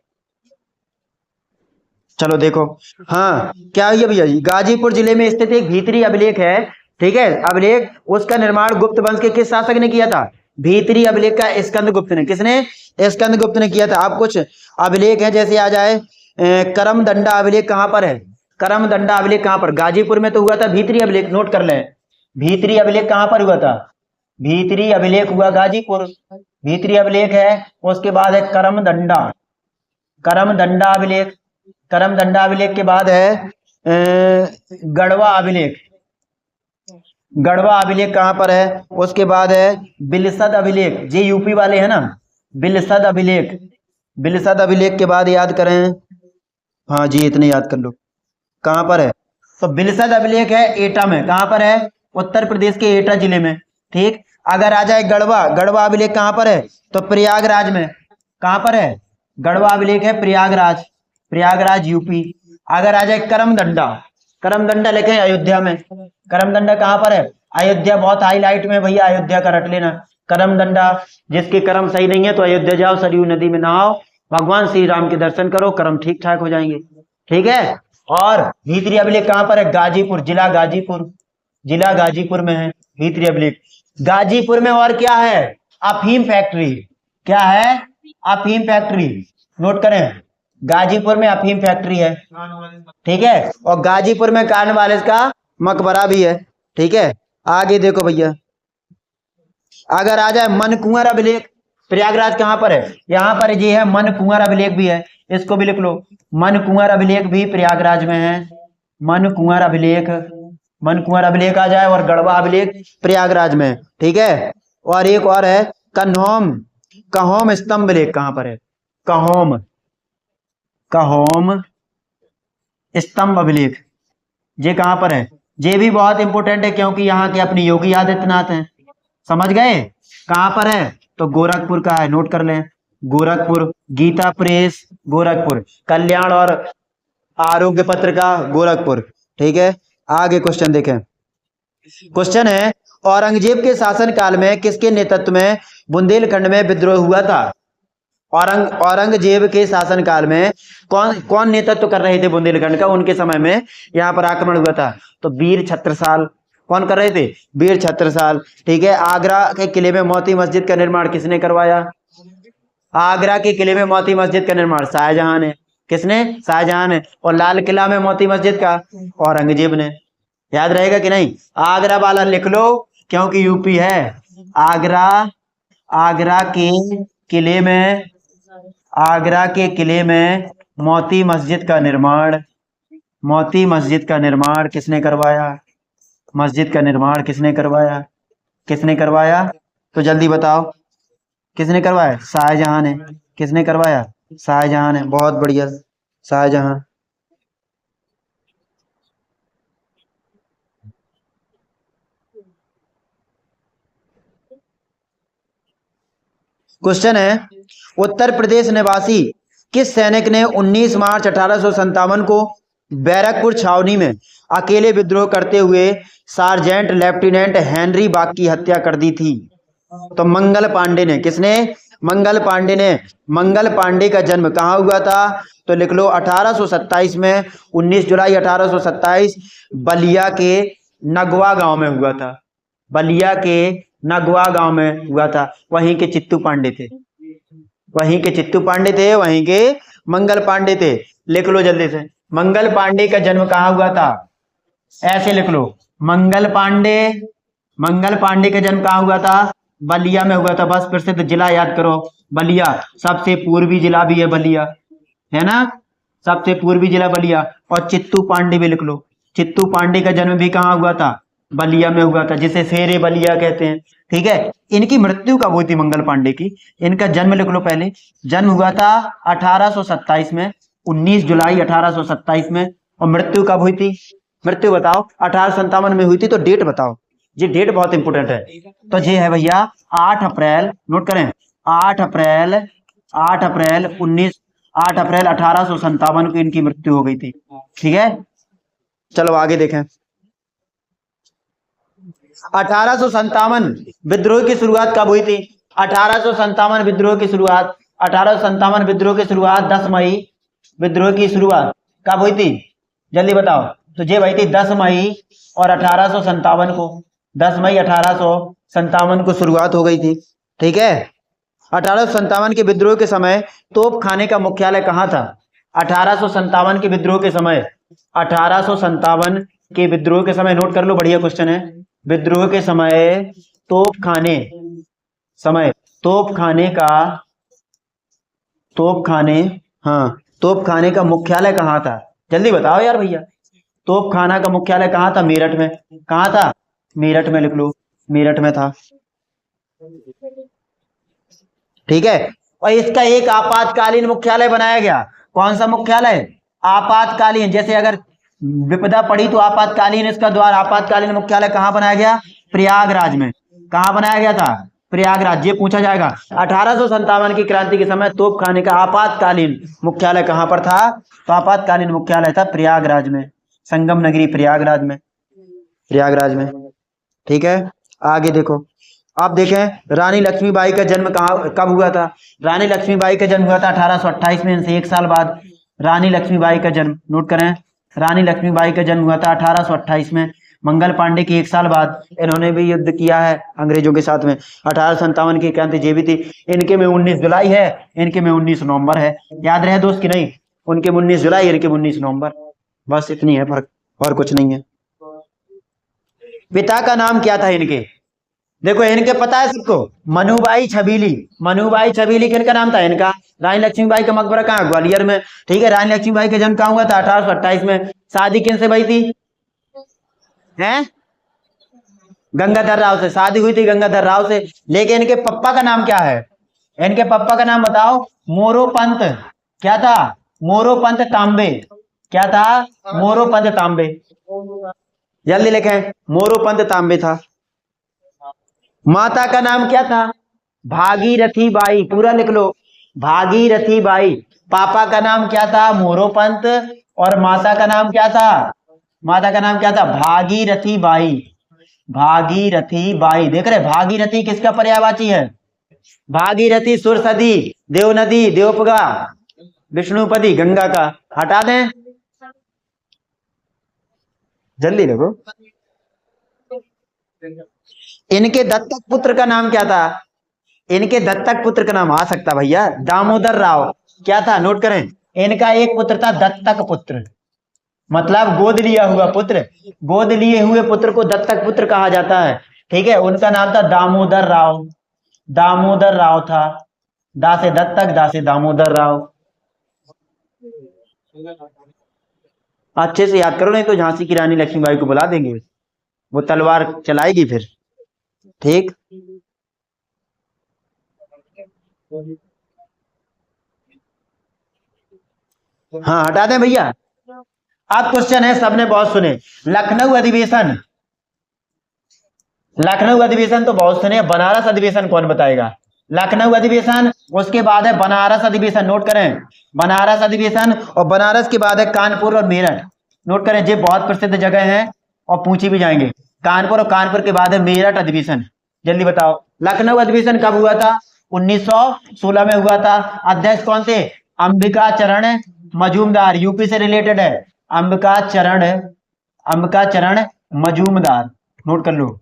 चलो देखो, हाँ क्या है भैया जी, गाजीपुर जिले में स्थित एक भीतरी अभिलेख है। ठीक है, अभिलेख, उसका निर्माण गुप्त वंश के किस शासक ने किया था? भीतरी अभिलेख का स्कंदगुप्त ने। किसने? स्कंदगुप्त ने किया था। आप कुछ अभिलेख है जैसे आ जाए, करमदंडा अभिलेख कहां पर है? करमदंडा अभिलेख कहां पर? गाजीपुर में तो हुआ था भीतरी अभिलेख, नोट कर लें। भीतरी अभिलेख कहां पर हुआ था? भीतरी अभिलेख हुआ गाजीपुर, भीतरी अभिलेख है। उसके बाद है करमदंडा, करमदंडा अभिलेख, करमदंडा अभिलेख के बाद है गढ़वा अभिलेख, गढ़वा अभिलेख कहां पर है? उसके बाद है बिलसद अभिलेख, जे यूपी वाले है ना, बिलसद अभिलेख, बिलसद अभिलेख के बाद याद करें, हाँ जी इतने याद कर लो। कहाँ पर है? तो बिलसद अभिलेख है एटा में। कहाँ पर है? उत्तर प्रदेश के एटा जिले में। ठीक। अगर आ जाए गढ़वा, गढ़वा अभिलेख कहाँ पर है? तो प्रयागराज में। कहाँ पर है? गढ़वा अभिलेख है प्रयागराज, प्रयागराज यूपी। अगर आ जाए करमदंडा, करमदंडा लिखे अयोध्या में। करमदंडा कहाँ पर है? अयोध्या। बहुत हाईलाइट में भैया, अयोध्या का रट लेना। करमदंडा, जिसके कर्म सही नहीं है तो अयोध्या जाओ, सरयू नदी में नहाओ, भगवान श्री राम के दर्शन करो, कर्म ठीक ठाक हो जाएंगे। ठीक है। और भीतरी अभिलेख कहाँ पर है? गाजीपुर, जिला गाजीपुर, जिला गाजीपुर में है भीतरी अभिलेख। गाजीपुर में और क्या है? अफीम फैक्ट्री। क्या है? अफीम फैक्ट्री। नोट करें, गाजीपुर में अफीम फैक्ट्री है। ठीक है। और गाजीपुर में कार्नवालिस का मकबरा भी है। ठीक है। आगे देखो भैया, अगर आ जाए मनकुंवर अभिलेख, प्रयागराज कहाँ पर है? यहाँ पर जी है, मनकुंवर अभिलेख भी है, इसको भी लिख लो। मनकुंवर अभिलेख भी प्रयागराज में है। मनकुंवर अभिलेख, मनकुंवर अभिलेख आ जाए, और गढ़वा अभिलेख प्रयागराज में। ठीक है। और एक और है कन्होम, कहोम स्तंभ लेख कहाँ पर है? कहोम, कहोम स्तंभ अभिलेख, ये कहाँ पर है? ये भी बहुत इंपोर्टेंट है, क्योंकि यहाँ के अपने योगी आदित्यनाथ हैं। समझ गए? कहाँ पर है? तो गोरखपुर का है, नोट कर लें। गोरखपुर, गीता प्रेस गोरखपुर, कल्याण और आरोग्य पत्रिका गोरखपुर। ठीक है। आगे क्वेश्चन देखें। क्वेश्चन है, औरंगजेब के शासन काल में किसके नेतृत्व में बुंदेलखंड में विद्रोह हुआ था? औरंगजेब के शासन काल में कौन कौन नेतृत्व कर रहे थे बुंदेलखंड का? उनके समय में यहाँ पर आक्रमण हुआ था। तो वीर छत्रसाल। कौन कर रहे थे? वीर छत्रसाल। ठीक है। आगरा के किले में मोती मस्जिद का निर्माण किसने करवाया? आगरा के किले में मोती मस्जिद का निर्माण शाहजहां ने। किसने? शाहजहां ने। और लाल किला में मोती मस्जिद का औरंगजेब ने। याद रहेगा कि नहीं? आगरा वाला लिख लो, क्योंकि यूपी है। आगरा, आगरा के किले में, आगरा के किले में मोती मस्जिद का निर्माण, मोती मस्जिद का निर्माण किसने करवाया? मस्जिद का निर्माण किसने करवाया? किसने करवाया? तो जल्दी बताओ, किसने करवाया? शाहजहां ने। किसने करवाया? शाहजहां ने। बहुत बढ़िया, शाहजहां। क्वेश्चन है, उत्तर प्रदेश निवासी किस सैनिक ने 19 मार्च 1857 को बैरकपुर छावनी में अकेले विद्रोह करते हुए सार्जेंट लेफ्टिनेंट हेनरी बाग की हत्या कर दी थी? तो मंगल पांडे ने। किसने? मंगल पांडे ने। मंगल पांडे का जन्म कहाँ हुआ था? तो लिख लो 1827 में, 19 जुलाई 1827 बलिया के नगवा गांव में हुआ था। बलिया के नगवा गांव में हुआ था। वहीं के चित्तू पांडे थे, वहीं के चित्तू पांडे थे, वहीं के मंगल पांडे थे। लिख लो जल्दी से, मंगल पांडे का जन्म कहाँ हुआ था? ऐसे लिख लो, मंगल पांडे, मंगल पांडे का जन्म कहाँ हुआ था? बलिया में हुआ था। बस प्रसिद्ध जिला याद करो, बलिया। सबसे पूर्वी जिला भी है बलिया, है ना? सबसे पूर्वी जिला बलिया। और चित्तू पांडे भी लिख लो, चित्तू पांडे का जन्म भी कहाँ हुआ था? बलिया में हुआ था, जिसे शेरे बलिया कहते हैं। ठीक है। इनकी मृत्यु कब हुई थी मंगल पांडे की? इनका जन्म लिख लो पहले। जन्म हुआ था 1827 में, 19 जुलाई 1827 में। और मृत्यु कब हुई थी? मृत्यु बताओ। 1857 में हुई थी, तो डेट बताओ। ये डेट बहुत इंपोर्टेंट है। तो ये है भैया 8 अप्रैल, नोट करें, 8 अप्रैल, 8 अप्रैल 8 अप्रैल 1857 को इनकी मृत्यु हो गई थी। ठीक है। चलो आगे देखें। 1857 विद्रोह की शुरुआत कब हुई थी? 1857 विद्रोह की शुरुआत, 1857 विद्रोह की शुरुआत 10 मई, विद्रोह की शुरुआत कब हुई थी? जल्दी बताओ। तो ये भाई थी 10 मई, और 1857 को, 10 मई 1857 को शुरुआत हो गई थी। ठीक है। 1857 के विद्रोह के समय तोप खाने का मुख्यालय कहाँ था? 1857 के विद्रोह के समय, 1857 के विद्रोह के समय, नोट कर लो, बढ़िया क्वेश्चन है। विद्रोह के समय तोप खाने, समय तोप खाने का, तोप खाने, हाँ, तोप खाने का मुख्यालय कहाँ था? जल्दी बताओ यार भैया। तोप खाना का मुख्यालय कहाँ था? मेरठ में। कहाँ था? मेरठ में। लिख लो, मेरठ में था। ठीक है। और इसका एक आपातकालीन मुख्यालय बनाया गया। कौन सा मुख्यालय? आपातकालीन। जैसे अगर विपदा पड़ी तो आपातकालीन इसका द्वार, आपातकालीन मुख्यालय कहाँ बनाया गया? प्रयागराज में। कहाँ बनाया गया था? प्रयागराज। ये पूछा जाएगा। 1857 की क्रांति के समय तोप खाने का आपातकालीन मुख्यालय कहाँ पर था? तो आपातकालीन मुख्यालय था प्रयागराज में, संगम नगरी प्रयागराज में, प्रयागराज में। ठीक है, आगे देखो। आप देखें रानी लक्ष्मीबाई का जन्म कहाँ कब हुआ था? रानी लक्ष्मीबाई का जन्म हुआ था 1828 में, इनसे 1 साल बाद। रानी लक्ष्मीबाई का जन्म नोट करें। रानी लक्ष्मीबाई का जन्म हुआ था 1828 में, मंगल पांडे के 1 साल बाद। इन्होंने भी युद्ध किया है अंग्रेजों के साथ में। 1857 की क्रांति जे भी थी। इनके में 19 जुलाई है, इनके में 19 नवंबर है। याद रहे दोस्त की नहीं? उनके में 19 जुलाई, इनके में 19 नवंबर। बस इतनी है फर्क, और कुछ नहीं है। पिता का नाम क्या था इनके? देखो इनके पता है सबको, मनुबाई छबीली। मनुबाई छबीली किनका नाम था इनका? रानी लक्ष्मीबाई का मकबरा कहाँ? ग्वालियर में। ठीक है, रानी लक्ष्मीबाई का जन्म कहाँ हुआ था? 1828 में। शादी किन से भाई थी? हैं? गंगाधर राव से शादी हुई थी, गंगाधर राव से। लेकिन इनके पप्पा का नाम क्या है? इनके पप्पा का नाम बताओ। मोरोपंत। क्या था? मोरोपंत तांबे। क्या था? मोरोपंत तांबे। जल्दी लिखें, मोरोपंत तांबे था। माता का नाम क्या था? भागीरथी बाई। पूरा लिख लो, भागीरथी बाई। पापा का नाम क्या था? मोरोपंत। और माता का नाम क्या था? माता का नाम क्या था? भागीरथी बाई। भागीरथी बाई। देख रहे, भागीरथी किसका पर्यायवाची है? भागीरथी सुरसदी, देवनदी, देवपगा, विष्णुपदी, गंगा का। हटा दें, जल्दी देखो। इनके दत्तक पुत्र का नाम क्या था? इनके दत्तक पुत्र का नाम आ सकता भैया, दामोदर राव। क्या था? नोट करें। इनका एक पुत्र था दत्तक पुत्र, मतलब गोद लिया हुआ पुत्र। गोद लिए हुए पुत्र को दत्तक पुत्र कहा जाता है। ठीक है, उनका नाम था दामोदर राव। दामोदर राव था। दा से दत्तक, दा से दामोदर राव। अच्छे से याद करो, नहीं तो झांसी की रानी लक्ष्मीबाई को बुला देंगे, वो तलवार चलाएगी फिर। ठीक, हाँ हटा दें भैया। अब क्वेश्चन है, सबने बहुत सुने, लखनऊ अधिवेशन। लखनऊ अधिवेशन तो बहुत सुने, बनारस अधिवेशन कौन बताएगा? लखनऊ अधिवेशन, उसके बाद है बनारस अधिवेशन। नोट करें, बनारस अधिवेशन। और बनारस के बाद है कानपुर और मेरठ। नोट करें, ये बहुत प्रसिद्ध जगह है और पूछी भी जाएंगे। कानपुर, और कानपुर के बाद है मेरठ अधिवेशन। जल्दी बताओ, लखनऊ अधिवेशन कब हुआ था? 1916 में हुआ था। अध्यक्ष कौन थे? अंबिका चरण मजूमदार। यूपी से रिलेटेड है, अंबिका चरण मजूमदार। नोट कर लो,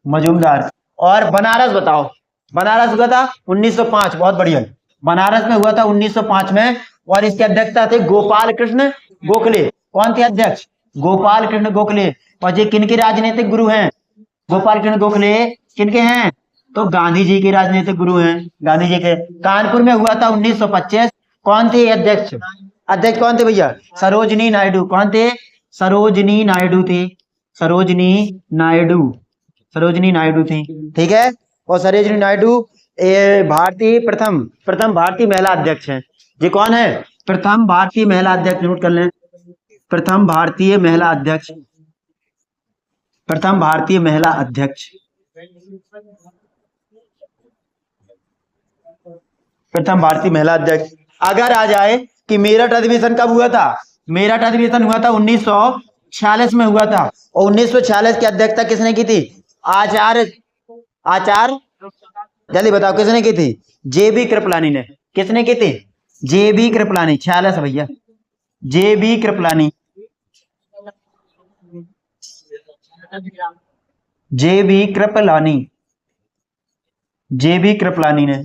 मजूमदार। और बनारस बताओ, बनारस हुआ था 1905। बहुत बढ़िया, बनारस में हुआ था 1905 में। और इसके अध्यक्षता थे गोपाल कृष्ण गोखले। कौन थे अध्यक्ष? गोपाल कृष्ण गोखले। और ये किनके राजनीतिक गुरु हैं? गोपाल कृष्ण गोखले किनके हैं? तो गांधी जी के राजनीतिक गुरु हैं, गांधी जी के। कानपुर में हुआ था 1925। कौन थे अध्यक्ष? अध्यक्ष कौन थे भैया? सरोजनी नायडू। कौन थे? सरोजनी नायडू थे। सरोजनी नायडू, सरोजनी नायडू थी। ठीक है, और सरोजनी नायडू भारतीय प्रथम भारतीय महिला अध्यक्ष हैं। ये कौन है? प्रथम भारतीय महिला अध्यक्ष। नोट कर लें, प्रथम भारतीय महिला अध्यक्ष। प्रथम भारतीय महिला अध्यक्ष, प्रथम भारतीय महिला अध्यक्ष। अगर आ जाए कि मेरठ अधिवेशन कब हुआ था? मेरठ अधिवेशन हुआ था 1946 में हुआ था। और 1946 की अध्यक्षता किसने की थी? आचार्य जल्दी बताओ किसने की थी? जे.बी. कृपलानी ने। किसने की थी? जे.बी. कृपलानी। 46 भैया, JB. Kripalani. JB. Kripalani, JB. Kripalani ने।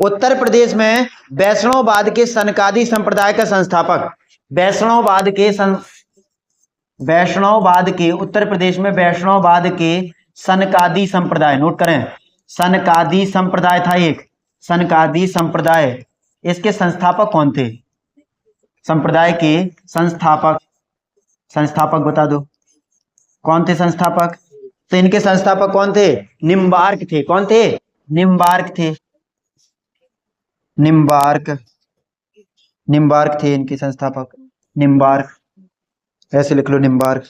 उत्तर प्रदेश में वैष्णववाद के सनकादी संप्रदाय का संस्थापक, वैष्णववाद के उत्तर प्रदेश में वैष्णववाद के सनकादी संप्रदाय। नोट करें, सनकादी संप्रदाय था एक, सनकादी संप्रदाय। इसके संस्थापक कौन थे? संप्रदाय के संस्थापक बता दो, कौन थे संस्थापक? तो इनके संस्थापक कौन थे? निम्बार्क थे। कौन थे? निम्बार्क थे। निम्बार्क, निम्बार्क थे इनके संस्थापक। निम्बार्क, ऐसे लिख लो, निम्बार्क।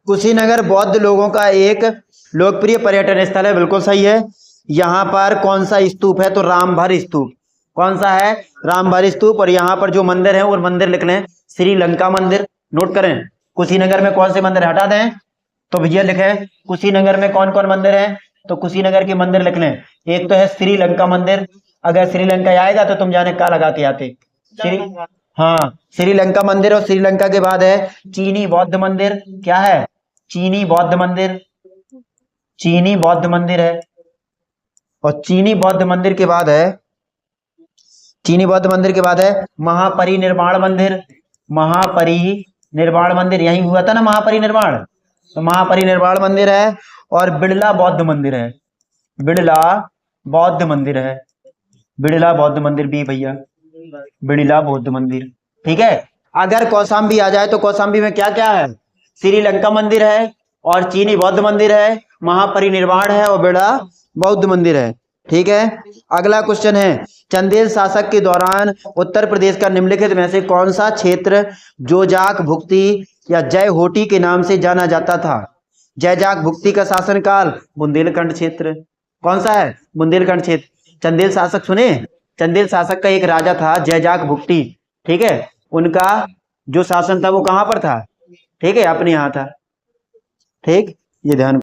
कुशीनगर बौद्ध लोगों का एक लोकप्रिय पर्यटन स्थल है, बिल्कुल सही है। यहाँ पर कौन सा स्तूप है? तो रामभर स्तूप। कौन सा है? रामभर स्तूप। और यहाँ पर जो मंदिर है वो मंदिर लिख लें, श्रीलंका मंदिर। नोट करें, कुशीनगर में कौन से मंदिर, हटा दें तो भैया लिखे कुशीनगर में कौन कौन मंदिर है, तो कुशीनगर के मंदिर लिख लें। एक तो है श्रीलंका मंदिर, अगर श्रीलंका आएगा तो तुम जाने क्या लगा के आते। श्री हाँ, श्रीलंका मंदिर। और श्रीलंका के बाद है चीनी बौद्ध मंदिर। क्या है? चीनी बौद्ध मंदिर। चीनी बौद्ध मंदिर है। और चीनी बौद्ध मंदिर के बाद है, चीनी बौद्ध मंदिर के बाद है महापरिनिर्वाण मंदिर। महापरिनिर्वाण मंदिर, यही हुआ था ना महापरिनिर्वाण, तो महापरिनिर्वाण मंदिर है। और बिड़ला बौद्ध मंदिर है। बिड़ला बौद्ध मंदिर है। बिड़ला बौद्ध मंदिर भी भैया, बिड़ला बौद्ध मंदिर। ठीक है। अगर कौशाम्बी आ जाए तो कौशाम्बी में क्या क्या है? श्रीलंका मंदिर है, और चीनी बौद्ध मंदिर है, महापरिनिर्वाण है, और बिड़ला बौद्ध मंदिर है। ठीक है। अगला क्वेश्चन है, चंदेल शासक के दौरान उत्तर प्रदेश का निम्नलिखित में से कौन सा क्षेत्र जोजाक भुक्ति या जय होटी के नाम से जाना जाता था? जयजाक भुक्ति का शासनकाल बुंदेलखंड क्षेत्र। कौन सा है? बुंदेलखंड क्षेत्र। चंदेल शासक सुने? चंदेल शासक का एक राजा था जयजाक भुक्ति। ठीक है। उनका जो शासन था वो कहां पर था? ठीक है, अपने यहाँ था। ठीक, ये ध्यान